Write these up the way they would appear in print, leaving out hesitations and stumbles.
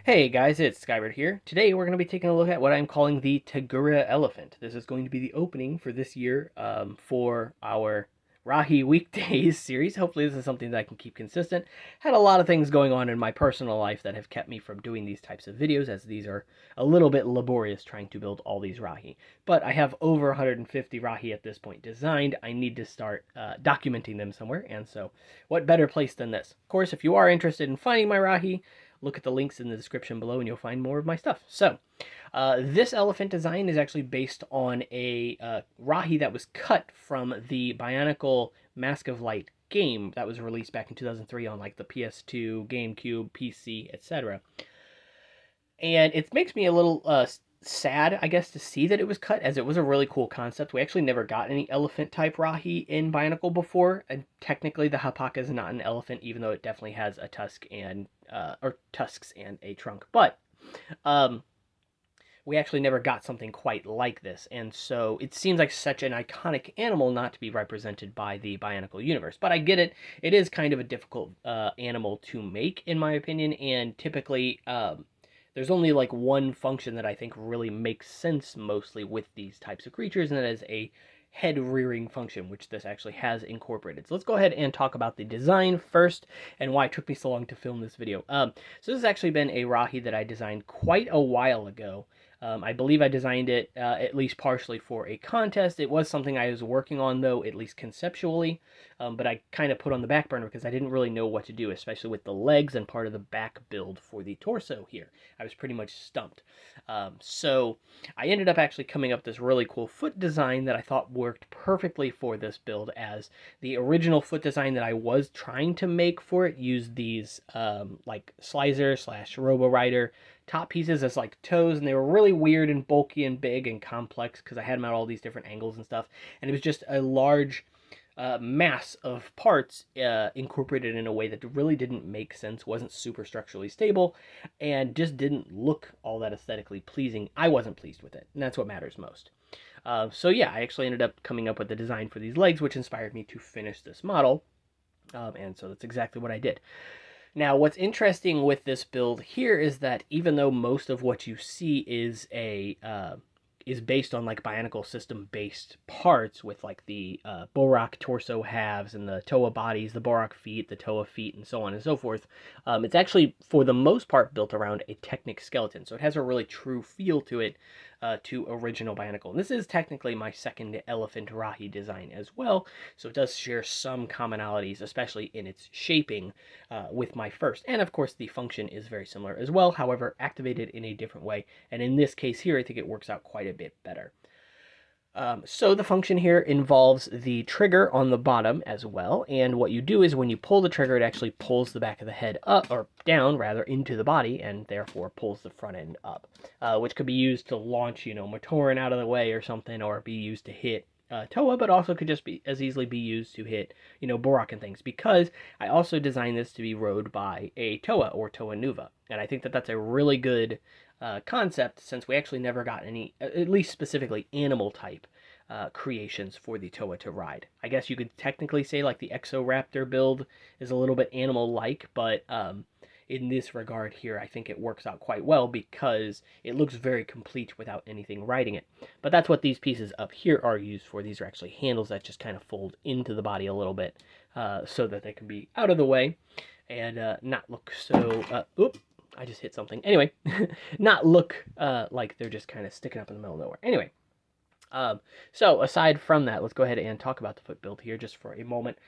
Hey guys, it's Skybird here. Today we're going to be taking a look at what I'm calling the Tagura Elephant. This is going to be the opening for this year for our Rahi Weekdays series. Hopefully this is something that I can keep consistent. Had a lot of things going on in my personal life that have kept me from doing these types of videos, as these are a little bit laborious trying to build all these Rahi. But I have over 150 Rahi at this point designed. I need to start documenting them somewhere, and so what better place than this? Of course, if you are interested in finding my Rahi, look at the links in the description below and you'll find more of my stuff. So, this elephant design is actually based on a Rahi that was cut from the Bionicle Mask of Light game that was released back in 2003 on like the PS2, GameCube, PC, etc. And it makes me a little sad, I guess, to see that it was cut, as it was a really cool concept. We actually never got any elephant type Rahi in Bionicle before, and technically the Hapaka is not an elephant, even though it definitely has a tusk and or tusks and a trunk. But we actually never got something quite like this, and so it seems like such an iconic animal not to be represented by the Bionicle universe. But I get it; it is kind of a difficult animal to make, in my opinion, and typically. There's only like one function that I think really makes sense mostly with these types of creatures, and that is a head rearing function, which this actually has incorporated. So let's go ahead and talk about the design first and why it took me so long to film this video. So this has actually been a Rahi that I designed quite a while ago. I believe I designed it at least partially for a contest. It was something I was working on, though, at least conceptually, but I kind of put on the back burner because I didn't really know what to do, especially with the legs and part of the back build for the torso here. I was pretty much stumped. So I ended up actually coming up with this really cool foot design that I thought worked perfectly for this build, as the original foot design that I was trying to make for it used these like Slicer / Robo Rider top pieces as like toes, and they were really weird and bulky and big and complex because I had them at all these different angles and stuff, and it was just a large mass of parts incorporated in a way that really didn't make sense, wasn't super structurally stable, and just didn't look all that aesthetically pleasing. I wasn't pleased with it, and that's what matters most. So yeah, I actually ended up coming up with the design for these legs, which inspired me to finish this model, and so that's exactly what I did. Now, what's interesting with this build here is that even though most of what you see is based on like Bionicle system based parts, with like the Borak torso halves and the Toa bodies, the Borak feet, the Toa feet, and so on and so forth, it's actually for the most part built around a Technic skeleton, so it has a really true feel to it, to original Bionicle. And this is technically my second Elephant Rahi design as well, so it does share some commonalities, especially in its shaping, with my first. And of course, the function is very similar as well, however, activated in a different way. And in this case here, I think it works out quite a bit better. So the function here involves the trigger on the bottom as well, and what you do is when you pull the trigger, it actually pulls the back of the head up, or down rather, into the body, and therefore pulls the front end up, which could be used to launch, matoran out of the way or something, or be used to hit Toa, but also could just be as easily be used to hit, Borak and things, because I also designed this to be rode by a Toa or Toa Nuva, and I think that that's a really good concept, since we actually never got any, at least specifically animal type creations for the Toa to ride. I guess you could technically say like the Exoraptor build is a little bit animal-like, but in this regard here, I think it works out quite well because it looks very complete without anything riding it. But that's what these pieces up here are used for. These are actually handles that just kind of fold into the body a little bit, so that they can be out of the way and not look so... Oop! I just hit something. Anyway, not look like they're just kind of sticking up in the middle of nowhere. Anyway, so aside from that, let's go ahead and talk about the foot build here just for a moment.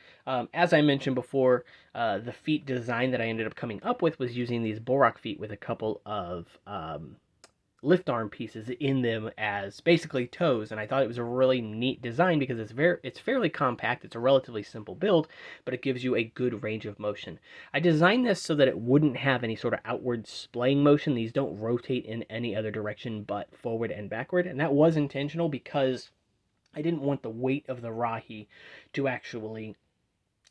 As I mentioned before, the feet design that I ended up coming up with was using these Borak feet with a couple of lift arm pieces in them as basically toes, and I thought it was a really neat design because it's fairly compact. It's a relatively simple build, but it gives you a good range of motion. I designed this so that it wouldn't have any sort of outward splaying motion. These don't rotate in any other direction but forward and backward, and that was intentional because I didn't want the weight of the Rahi to actually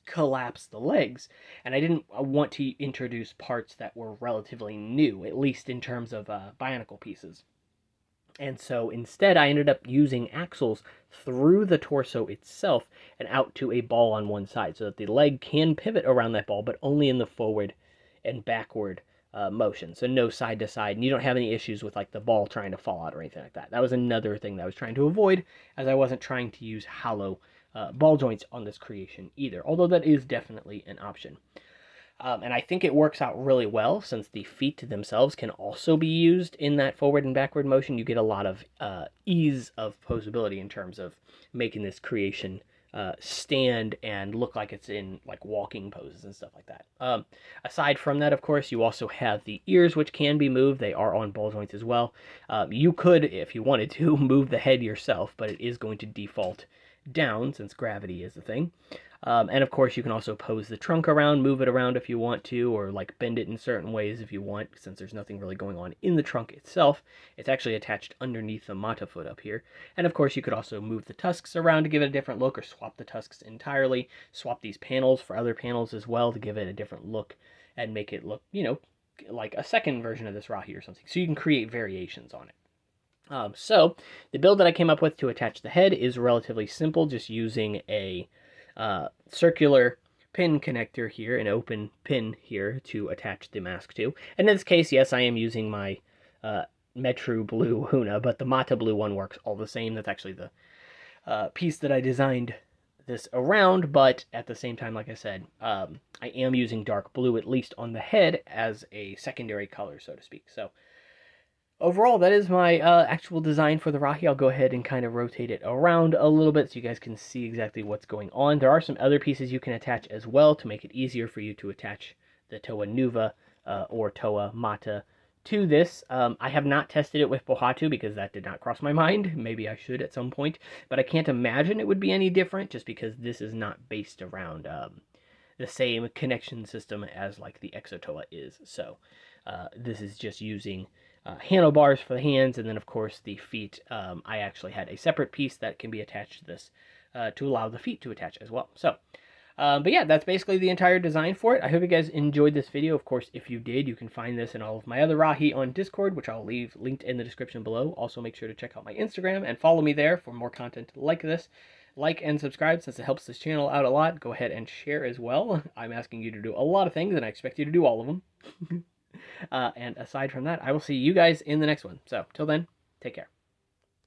collapse the legs, and I didn't want to introduce parts that were relatively new, at least in terms of Bionicle pieces. And so instead I ended up using axles through the torso itself and out to a ball on one side, so that the leg can pivot around that ball, but only in the forward and backward motion, so no side to side, and you don't have any issues with like the ball trying to fall out or anything like that. That was another thing that I was trying to avoid, as I wasn't trying to use hollow ball joints on this creation either, although that is definitely an option. And I think it works out really well, since the feet themselves can also be used in that forward and backward motion. You get a lot of ease of posability in terms of making this creation stand and look like it's in like walking poses and stuff like that. Aside from that, of course, you also have the ears, which can be moved. They are on ball joints as well. You could, if you wanted to, move the head yourself, but it is going to default down since gravity is the thing. And of course, you can also pose the trunk around, move it around if you want to, or like bend it in certain ways if you want, since there's nothing really going on in the trunk itself. It's actually attached underneath the Mata foot up here. And of course, you could also move the tusks around to give it a different look, or swap the tusks entirely, swap these panels for other panels as well to give it a different look and make it look, you know, like a second version of this Rahi or something. So you can create variations on it. So the build that I came up with to attach the head is relatively simple, just using a circular pin connector here, an open pin here to attach the mask to. And in this case, yes, I am using my Metru Blue Huna, but the Mata Blue one works all the same. That's actually the piece that I designed this around, but at the same time, like I said, I am using dark blue, at least on the head, as a secondary color, so to speak. So overall, that is my actual design for the Rahi. I'll go ahead and kind of rotate it around a little bit so you guys can see exactly what's going on. There are some other pieces you can attach as well to make it easier for you to attach the Toa Nuva or Toa Mata to this. I have not tested it with Pohatu because that did not cross my mind. Maybe I should at some point, but I can't imagine it would be any different, just because this is not based around the same connection system as like the Exotoa is. So this is just using handlebars for the hands, and then of course the feet. I actually had a separate piece that can be attached to this to allow the feet to attach as well. So but yeah, that's basically the entire design for it. I hope you guys enjoyed this video. Of course, if you did, you can find this and all of my other Rahi on Discord, which I'll leave linked in the description below. Also, make sure to check out my Instagram and follow me there for more content like this. Like and subscribe, since it helps this channel out a lot. Go ahead and share as well. I'm asking you to do a lot of things, and I expect you to do all of them. And aside from that, I will see you guys in the next one. So, till then, take care.